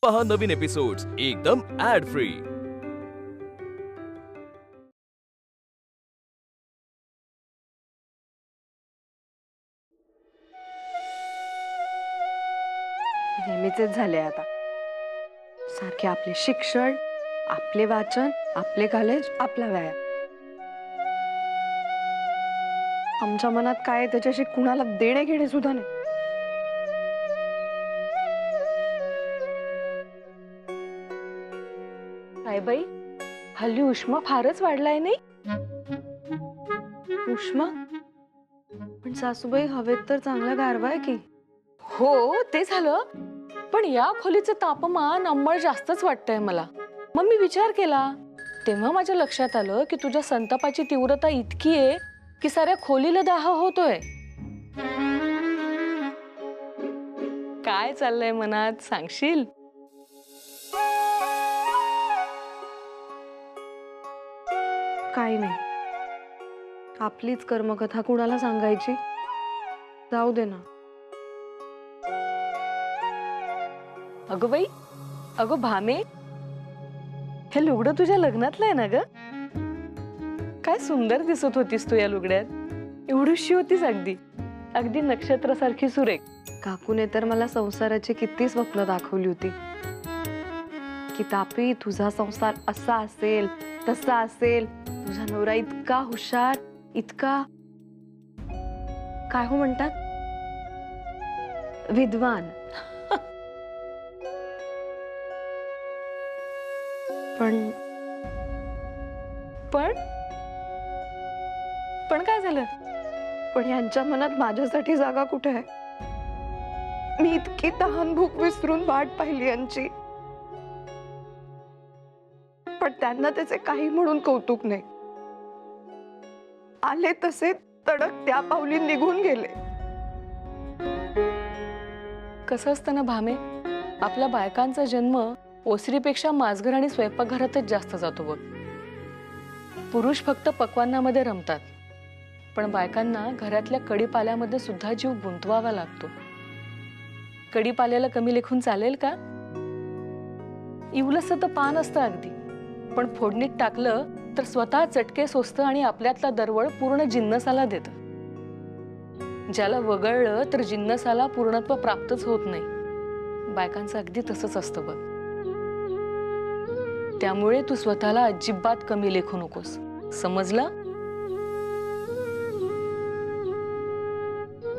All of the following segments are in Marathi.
पहा नवीन एपिसोड्स एकदम ऍड फ्री। नेहमीचेच झाले आता सारखे आपले शिक्षण, आपले वाचन, आपले कॉलेज, आपला व्यायाम। आमच्या मनात काय त्याच्याशी कुणाला देणे घेणे सुद्धा नाही। काय बाई, हल्ली उष्मा फारच वाढलाय नाही? उष्मा? पण सासूबाई हवेत तर चांगला गारवा आहे की। हो ते झालं, पण या खोलीचं तापमान अंमळ जास्तच वाटतंय मला। मग मी विचार केला तेव्हा माझ्या लक्षात आलं की तुझ्या संतापाची तीव्रता इतकी आहे की साऱ्या खोलीला दाह होतोय। काय चाललंय मनात सांगशील? काही नाही, आपलीच कर्मकथा कुणाला सांगायची? जाऊ दे ना। अगं बाई, अगं भामे, हे लुगडं तुझ्या लग्नातलं आहे ना ग? काय सुंदर दिसत होतीस तू या लुगड्यात। एवढीशी होतीस अगदी अगदी नक्षत्रासारखी सुरेख। काकूने तर मला संसाराची किती स्वप्न दाखवली होती की तापी तुझा संसार असा असेल तसा असेल, तुझा नवरा इतका हुशार, इतका काय हो म्हणतात विद्वान। पण पण पण काय झालं? पण यांच्या मनात माझ्यासाठी जागा कुठे आहे? मी इतकी तहान भूक विसरून वाट पाहिली यांची, पण त्यांना त्याचे काही म्हणून कौतुक नाही। आले तसे तडक त्या पावली निघून गेले। कसं असतं ना भामे, आपल्या बायकांचा जन्म ओसरीपेक्षा माजघर आणि स्वयंपाकघरातच जास्त जातो बघ। पुरुष फक्त पक्वान्नामध्ये रमतात, पण बायकांना घरातल्या कडीपाल्यामध्ये सुद्धा जीव गुंतवावा लागतो। कडीपाल्याला कमी लेखून चालेल का? इवलंसं तर पान असतं अगदी, पण फोडणीत टाकलं तर स्वतः चटके सोसतं आणि आपल्यातला दरवळ पूर्ण जिन्नसाला देतं। ज्याला वगळलं तर जिन्नसाला पूर्णत्व प्राप्तच होत नाही। बायकांचं अगदी तसंच असतं बघ। त्यामुळे तू स्वतःला अजिबात कमी लेखू नकोस, समजलं?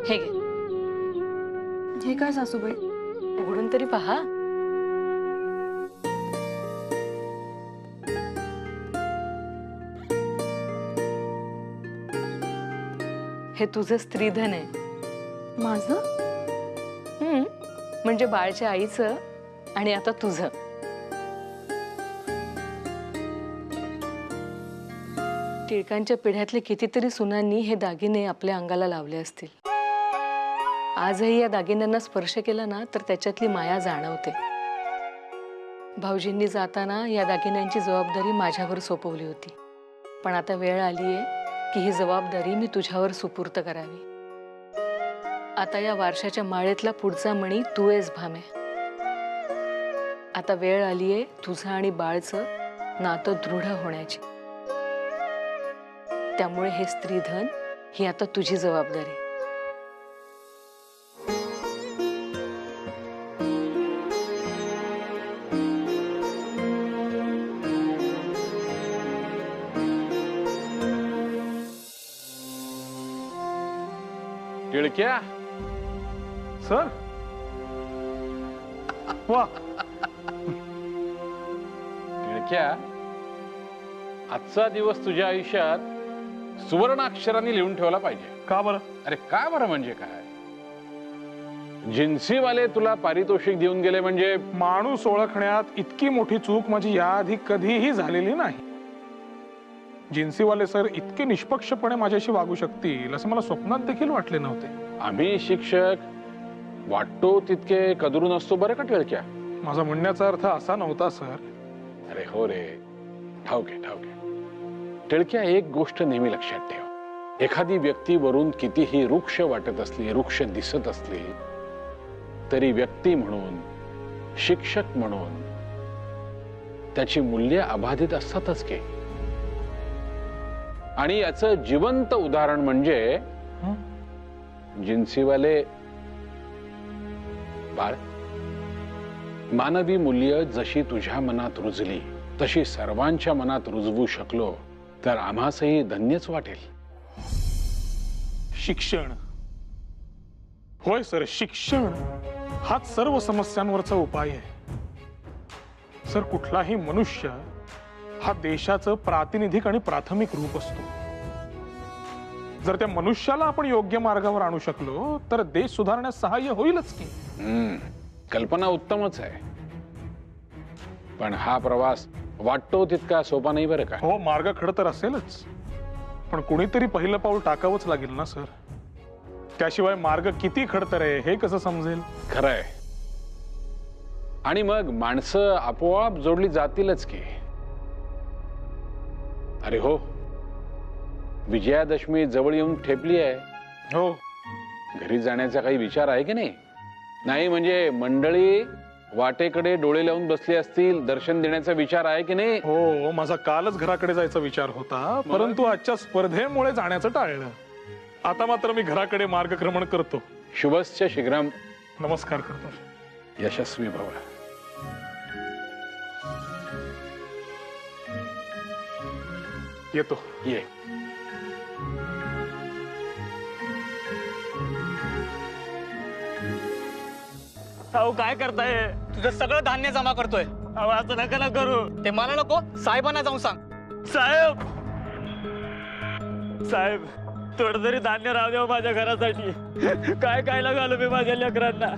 हे घे। हे काय सासूबाई? उघडून तरी पहा। हे तुझं स्त्रीधन आहे। माझं? म्हणजे बाळच्या आईचं आणि आता तुझं। टिळकांच्या पिढ्यातले कितीतरी सुनांनी हे दागिने आपल्या अंगाला लावले असतील। आजही या दागिन्यांना स्पर्श केला ना तर त्याच्यातली माया जाणवते। भाऊजींनी जाताना या दागिन्यांची जबाबदारी माझ्यावर सोपवली होती, पण आता वेळ आलीये की ही जबाबदारी मी तुझ्यावर सुपूर्त करावी। आता या वारशाच्या माळेतला पुढचा मणी तू आहेस भामे। आता वेळ आलीये तुझं आणि बाळचं नातं दृढ होण्याची। त्यामुळे हे स्त्रीधन ही आता तुझी जबाबदारी। टिळक्या सर, वा टिळक्या, आजचा दिवस तुझ्या आयुष्यात सुवर्णाक्षरांनी लिहून ठेवला पाहिजे। का बरं? अरे का बरं म्हणजे काय? जिन्सीवाले तुला पारितोषिक देऊन गेले म्हणजे माणूस ओळखण्यात इतकी मोठी चूक माझी याआधी कधीही झालेली नाही। जिन्सीवाले सर इतके निष्पक्षपणे माझ्याशी वागू शकतील असं मला स्वप्नात देखील वाटले नव्हते। आम्ही शिक्षक वाटतो तितके कदरू नसतो बरं का टिळक्या? माझा म्हणण्याचा अर्थ असा नव्हता सर। अरे हो रे, ठाऊक आहे ठाऊक आहे। टिळक्या, एक गोष्ट नेहमी लक्षात ठेव, एखादी व्यक्ती वरून कितीही रुक्ष वाटत असली, रुक्ष दिसत असली, तरी व्यक्ती म्हणून शिक्षक म्हणून त्याची मूल्य अबाधित असतातच की. आणि याचं जिवंत उदाहरण म्हणजे जिन्सीवाले बाळ. मानवी मूल्य जशी तुझ्या मनात रुजली तशी सर्वांच्या मनात रुजवू शकलो तर आम्हासही धन्यच वाटेल. शिक्षण, होय सर, शिक्षण हाच सर्व समस्यांवरचा उपाय आहे. सर, कुठलाही मनुष्य हा देशाचं प्रातिनिधिक आणि प्राथमिक रूप असतो. जर त्या मनुष्याला आपण योग्य मार्गावर आणू शकलो तर देश सुधारण्यास सहाय्य होईलच की. कल्पना उत्तमच आहे, पण हा प्रवास वाटतो तितका सोपा नाही बरं का. हो, मार्ग खडं तर असेलच, पण कुणीतरी पहिलं पाऊल टाकावंच लागेल ना सर. त्याशिवाय मार्ग किती खडतर आहे हे कसं समजेल. खरंय. आणि मग माणसं आपोआप जोडली जातीलच की. अरे हो, विजयादशमी जवळ येऊन ठेपली आहे. हो, घरी जाण्याचा काही विचार आहे की नाही? नाही म्हणजे मंडळी वाटेकडे डोळे लावून बसले असतील, दर्शन देण्याचा विचार आहे की नाही? हो, माझा कालच घराकडे जायचा विचार होता, परंतु आजच्या स्पर्धेमुळे जाण्याचं टाळलं. आता मात्र मी घराकडे मार्गक्रमण करतो. शुभस्य शीघ्रम. नमस्कार करतो. यशस्वी भव. येतो. ये. अहो काय करताय? तुझं सगळं धान्य जमा करतोय. अहो असं नका ना करू. ते मला नको, साहेबांना जाऊन सांग. साहेब, साहेब, थोडं तरी धान्य राहू द्या माझ्या घरासाठी. काय खायला घालू मी माझ्या लेकरांना?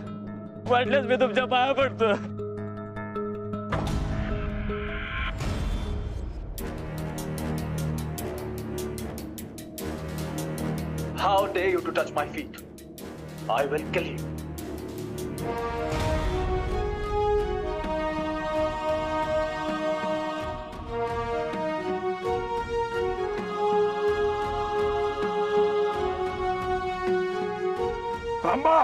वाटल्यास मी तुमच्या पाया पडतो. How dare you to touch my feet? I will kill you. थांबा.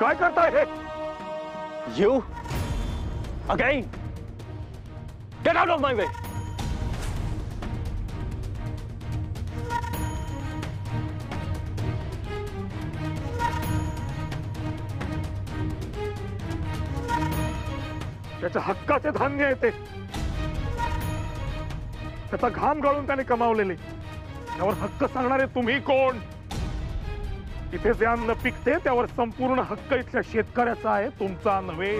काय करताय हे? You again? Get out of my way. त्याच्या हक्काचे धान्य येते, त्याचा घाम गाळून त्याने कमावलेले. त्यावर हक्क सांगणारे तुम्ही कोण? इथे जे अन्न पिकते त्यावर संपूर्ण हक्क इथल्या शेतकऱ्याचा आहे, तुमचा नव्हे.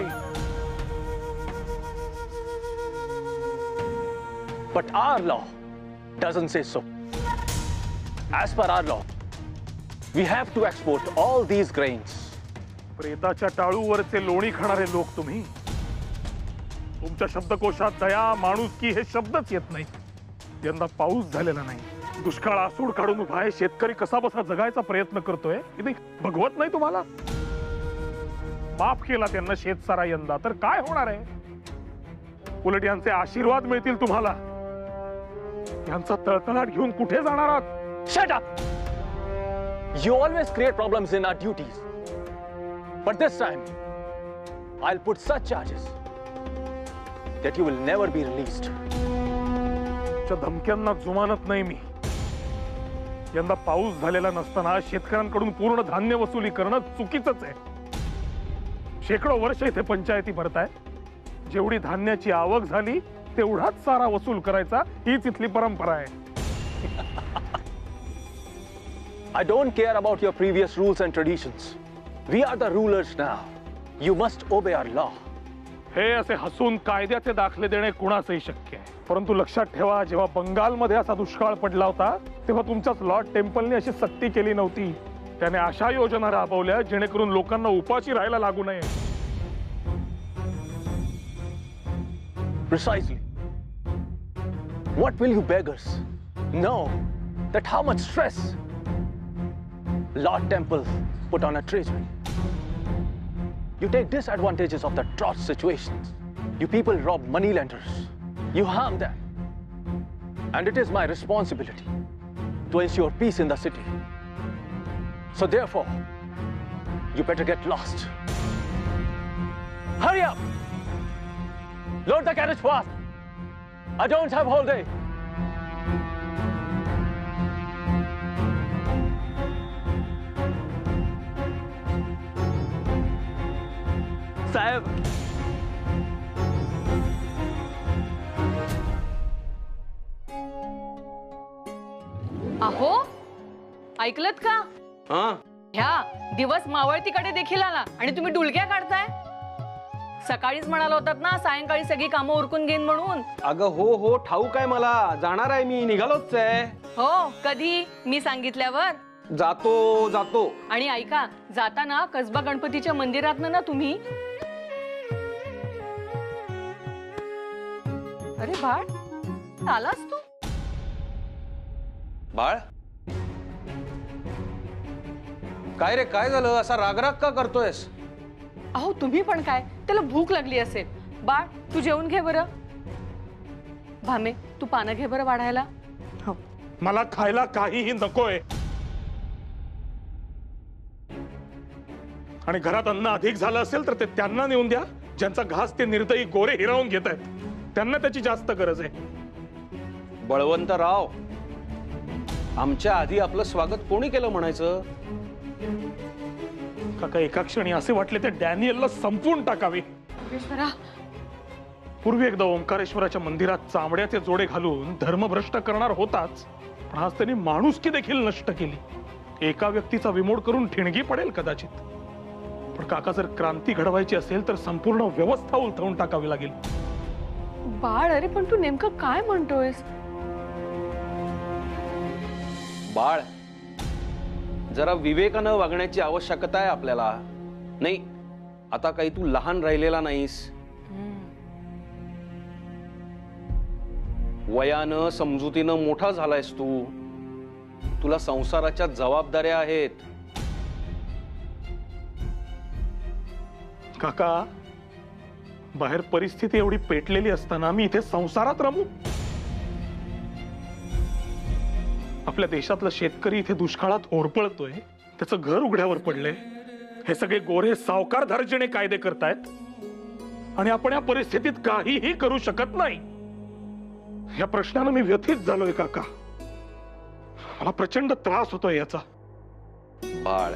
But our law doesn't say so. As per our law, we have to export all these grains. प्रेताच्या टाळूवरचे लोणी खाणारे लोक तुम्ही. तुमच्या शब्दकोशात दया, माणुसकी हे शब्दच येत नाही. यंदा पाऊस झालेला नाही, दुष्काळ आसूड काढून उभा आहे. शेतकरी कसा बसा जगायचा प्रयत्न करतोय, किती भगवत नाही तुम्हाला? माफ केला त्यांना शेतसारा यंदा, तर काय होणार आहे? उलट यांचे आशीर्वाद मिळतील तुम्हाला. यांचा तळतळाट घेऊन कुठे जाणार आहात? Shut up! You always create problems in our duties. But this time, I'll put such charges that you will never be released. च्या धमक्यांना जुमानत नाही मी. यंदा पाऊस झालेला नसताना शेतकऱ्यांकडून पूर्ण धान्य वसुली करणं चुकीचंच आहे. शेकडो वर्ष इथे पंचायती भरताय. जेवढी धान्याची आवक झाली तेवढाच सारा वसूल करायचा, हीच इथली परंपरा आहे. I don't care about your previous rules and traditions. We are the rulers now. You must obey our law. हे असे हसून कायद्याचे दाखले देणे कुणाचंही शक्य आहे. परंतु लक्षात ठेवा, जेव्हा बंगालमध्ये असा दुष्काळ पडला होता तेव्हा तुमच्याच लॉर्ड टेम्पलने अशी सक्ती केली नव्हती. त्याने अशा योजना राबवल्या जेणेकरून लोकांना उपाशी राहायला लागू नये. Precisely. What will you beggars know that how much stress Lord Temple put on a treasury? You take disadvantages of the drought situations. You people rob moneylenders. You harm them. And it is my responsibility to ensure peace in the city. So therefore, you better get lost. Hurry up! Load the carriage fast. I don't have all day. साहेब, अहो ऐकलत का? हा ह्या दिवस मावळतीकडे देखील आला आणि तुम्ही डुलक्या काढताय. सकाळीच म्हणाला होतात ना सायंकाळी सगळी कामं उरकून घेईन म्हणून. अगं हो ठाऊक आहे मला, जाणार आहे मी, निघालोच आहे. हो कधी? मी सांगितल्यावर. जातो. आणि ऐका, जाताना कसबा गणपतीच्या मंदिरात ना तुम्ही. अरे बाळ, आलास तू? बाळ, काय रे, काय झालं? असा रागराग का करतोयस? अहो तुम्ही पण काय, त्याला भूक लागली असेल. बाळ तू जेवून घे बरं. भामे तू पानं घे बरं वाढायला. हो. मला खायला काहीही नकोय. आणि घरात अन्न अधिक झालं असेल तर ते त्यांना नेऊन द्या, ज्यांचा घास ते निर्दयी गोरे हिरावून घेत आहेत. त्यांना त्याची जास्त गरज आहे. बळवंतराव, आमच्या आधी आपलं स्वागत कोणी केलं म्हणायचं? काका, एका क्षणी असे वाटले ते डॅनियलला संपवून टाकावे. योगेश्वरा, पूर्वी एकदा ओंकारेश्वराच्या मंदिरात चामड्याचे जोडे घालून धर्मभ्रष्ट करणार होताच, पण आज त्यांनी माणुसकी देखील नष्ट केली. एका व्यक्तीचा विमोड करून ठिणगी पडेल कदाचित, पण काका जर क्रांती घडवायची असेल तर संपूर्ण व्यवस्था उलथवून टाकावी लागेल. बाळ अरे पण तू नेमकं काय म्हणतोयस? बाळ, जरा विवेकानं वागण्याची आवश्यकता आहे आपल्याला. नाही, आता काही तू लहान राहिलेला नाहीस. वयानं समजुतीनं मोठा झालायस तू. तुला संसाराच्या जबाबदाऱ्या आहेत. काका, बाहेर परिस्थिती एवढी पेटलेली असताना मी इथे संसारात रमू? आपल्या देशातला शेतकरी इथे दुष्काळात होरपळतोय, त्याचं घर उघड्यावर पडलंय. हे सगळे गोरे सावकार धार्जिणे कायदे करतायत आणि आपण या परिस्थितीत काहीही करू शकत नाही. या प्रश्नानं मी व्यथित झालोय काका. मला प्रचंड त्रास होतोय याचा. बाळ,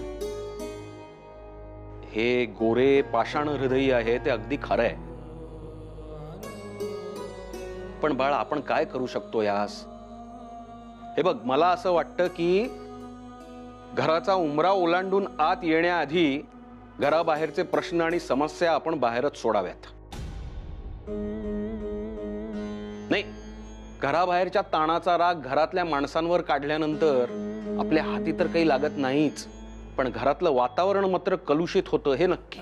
हे गोरे पाषाण हृदयी आहे ते अगदी खरं आहे, पण बाळ आपण काय करू शकतो यास? हे बघ, मला असं वाटतं की घराचा उंबरा ओलांडून आत येण्याआधी घराबाहेरचे प्रश्न आणि समस्या आपण बाहेरच सोडाव्यात. नाही, घराबाहेरच्या ताणाचा राग घरातल्या माणसांवर काढल्यानंतर आपल्या हाती तर काही लागत नाहीच, पण घरातलं वातावरण मात्र कलुषित होतं हे नक्की.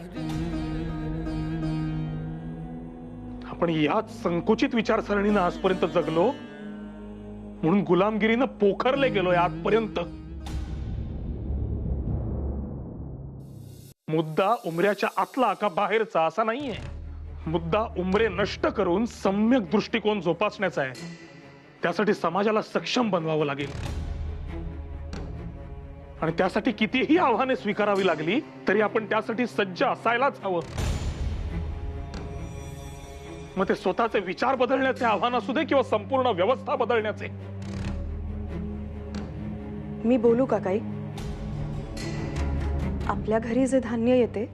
आपण याच संकुचित विचारसरणीनं आजपर्यंत जगलो, म्हणून गुलामगिरीनं पोखरले गेलोय आजपर्यंत. मुद्दा उमऱ्याच्या आतला का बाहेरचा असा नाहीये. मुद्दा उमरे नष्ट करून सम्यक दृष्टिकोन जोपासण्याचा आहे. त्यासाठी समाजाला सक्षम बनवावं लागेल आणि त्यासाठी कितीही आव्हाने स्वीकारावी लागली तरी आपण त्यासाठी सज्ज असायलाच हवं. मग ते स्वतःचे विचार बदलण्याचे आव्हान असू दे किंवा संपूर्ण व्यवस्था बदलण्याचे. मी बोलू का काही? आपल्या घरी जे धान्य येते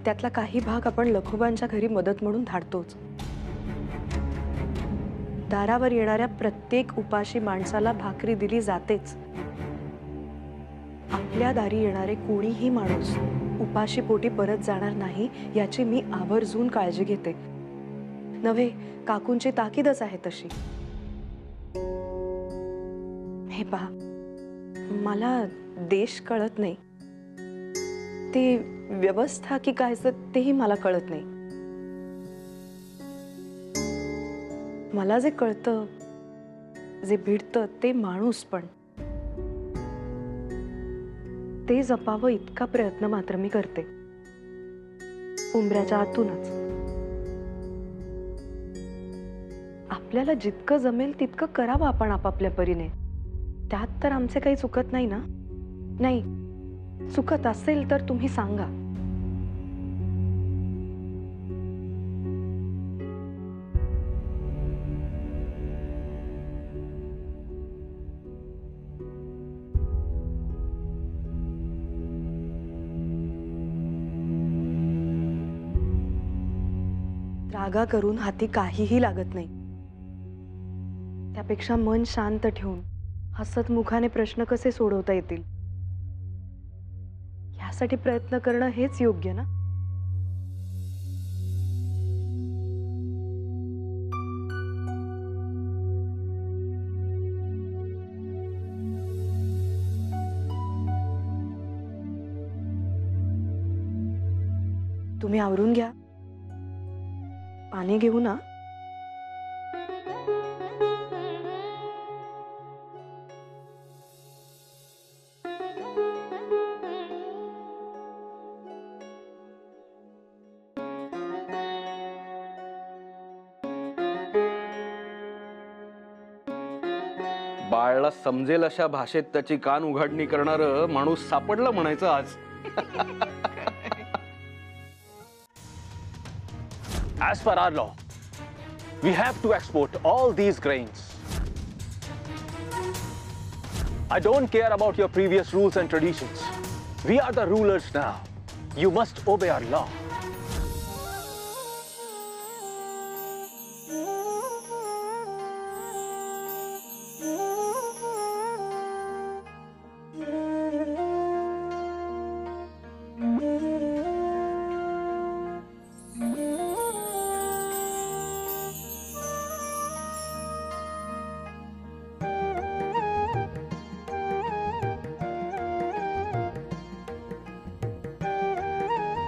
त्यातला काही भाग आपण लखोबांच्या घरी मदत म्हणून धाडतोच. दारावर येणाऱ्या प्रत्येक उपाशी माणसाला भाकरी दिली जातेच. आपल्या दारी येणारे कोणीही माणूस उपाशी पोटी परत जाणार नाही याची मी आवर्जून काळजी घेते. नव्हे, काकूंची ताकीदच आहे तशी. हे पहा, मला देश कळत नाही, ते व्यवस्था की काय तेही मला कळत नाही. मला जे कळतं, जे भिडतं ते माणूस, पण ते जपावं इतका प्रयत्न मात्र मी करते, उंबऱ्याच्या आतूनच. आपल्याला जितकं जमेल तितकं करावं आपण आपापल्या परीने. त्यात तर आमचे काही चुकत नाही ना? नाही, चुकत असेल तर तुम्ही सांगा. रागा करून हाती काहीही लागत नाही. त्यापेक्षा मन शांत ठेवून हसत मुखाने प्रश्न कसे सोडवता येतील यासाठी प्रयत्न करणं हेच योग्य ना. तुम्ही आवरून घ्या, पाणी घेऊ ना. बाळला समजेल अशा भाषेत त्याची कान उघडणी करणारं माणूस सापडलं म्हणायचं आज. As per our law, we have to export all these grains. I don't care about your previous rules and traditions. We are the rulers now. You must obey our law.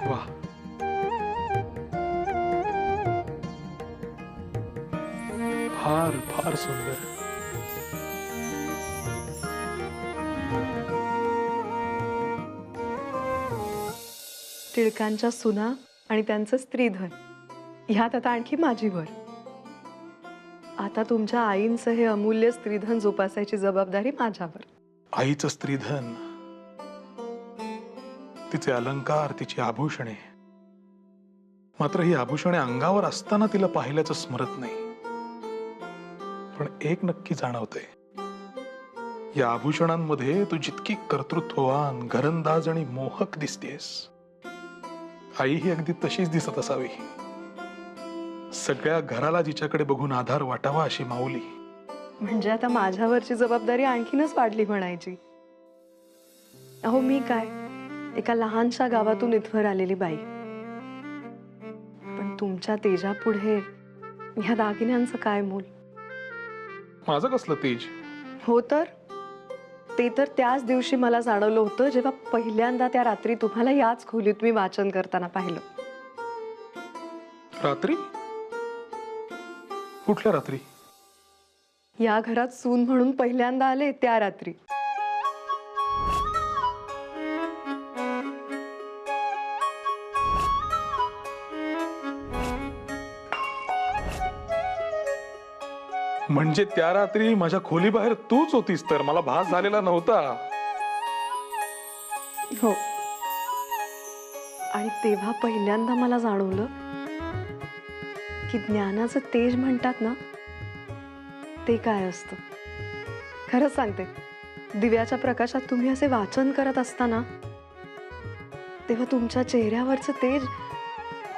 वाह, फार फार सुंदर. टिळकांच्या सुना आणि त्यांचं स्त्रीधन ह्यात आता आणखी माझी भर. आता तुमच्या आईंचं हे अमूल्य स्त्रीधन जोपासायची जबाबदारी माझ्यावर. आईचं स्त्रीधन, तिचे अलंकार, तिची आभूषणे. मात्र ही आभूषणे अंगावर असताना तिला पाहिल्याचं स्मरत नाही. पण एक नक्की जाणवतंय, या आभूषणांमध्ये तू जितकी कर्तृत्ववान, घरंदाज आणि मोहक दिसतेस, आई ही अगदी तशीच दिसत असावी. सगळ्या घराला जिच्याकडे बघून आधार वाटावा अशी माऊली. म्हणजे आता माझ्यावरची जबाबदारी आणखीनच वाढली म्हणायची. अहो, मी काय एका लहानशा गावातून इथवर आलेली बाई, पण तुमच्या तेजापुढे ह्या दागिन्यांचं काय मोल. माझं कसलं तेज. हो तर, ते तर त्याच दिवशी मला जाणवलं होतं जेव्हा पहिल्यांदा त्या रात्री तुम्हाला याच खोलीत मी वाचन करताना पाहिलं. रात्री? कुठल्या रात्री? या घरात सून म्हणून पहिल्यांदा आले त्या रात्री. म्हणजे त्या रात्री माझ्या खोलीबाहेर तूच होतीस तर मला भास झालेला नव्हता. हो, आणि तेव्हा पहिल्यांदा मला जाणवलं की ज्ञानाचं तेज म्हणतात ना, ते काय असतं. खरंच सांगते, दिव्याच्या प्रकाशात तुम्ही असे वाचन करत असताना तेव्हा तुमच्या चेहऱ्यावरचं तेज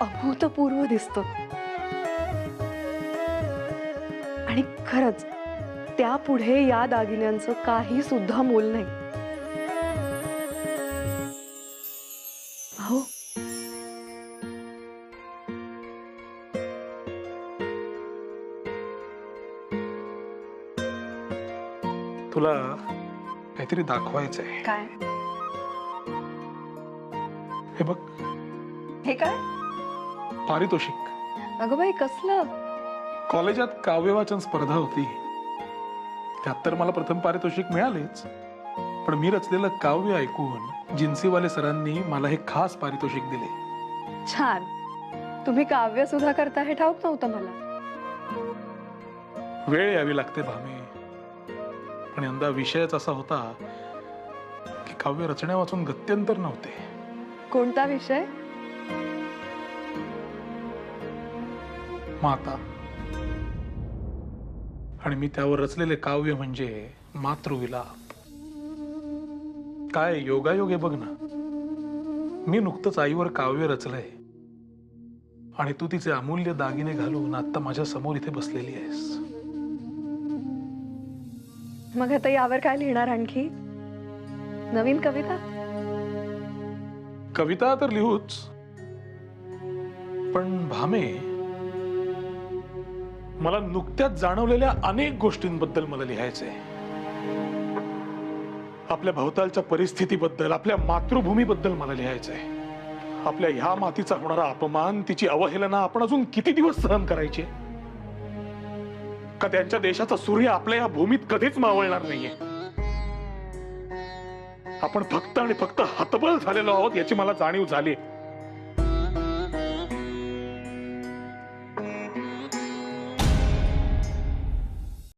अभूतपूर्व दिसतं. आणि खरंच त्यापुढे या दागिन्यांचं काही सुद्धा मोल नाही. हो, तुला काहीतरी दाखवायचंय. काय? हे बघ, हे काय? पारितोषिक. अगं बाई, कसलं? कॉलेजात काव्यवाचन स्पर्धा होती, त्यात तर मला प्रथम पारितोषिक मिळालेच. पण मी रचलेलं काव्य ऐकून जिन्सीवाले सरांनी मला हे खास पारितोषिक दिले. छान. तुम्ही काव्य सुद्धा करता हे ठाऊक नव्हतं मला. वेळ यावी लागते भामे. पण यंदा विषयच असा होता की काव्य रचण्या वाचून गत्यंतर नव्हते. कोणता विषय? माता. आणि मी त्यावर रचलेले काव्य म्हणजे मातृविलाप. काय योगायोग आहे बघ ना. मी नुकतंच आईवर काव्य रचलंय आणि तू तिचे अमूल्य दागिने घालून आता माझ्या समोर इथे बसलेली आहेस. मग आता यावर काय लिहिणार आणखी? नवीन कविता? कविता तर लिहूच, पण भामे, मला नुकत्याच जाणवलेल्या अनेक गोष्टींबद्दल मला लिहायचंय. आपल्या भोवतालच्या परिस्थितीबद्दल, आपल्या मातृभूमीबद्दल मला लिहायचंय. आपल्या ह्या मातीचा होणारा अपमान, तिची अवहेलना आपण अजून किती दिवस सहन करायची? का त्यांच्या देशाचा सूर्य आपल्या या भूमीत कधीच मावळणार नाहीये? आपण फक्त आणि फक्त हतबल झालेलो आहोत याची मला जाणीव झाली.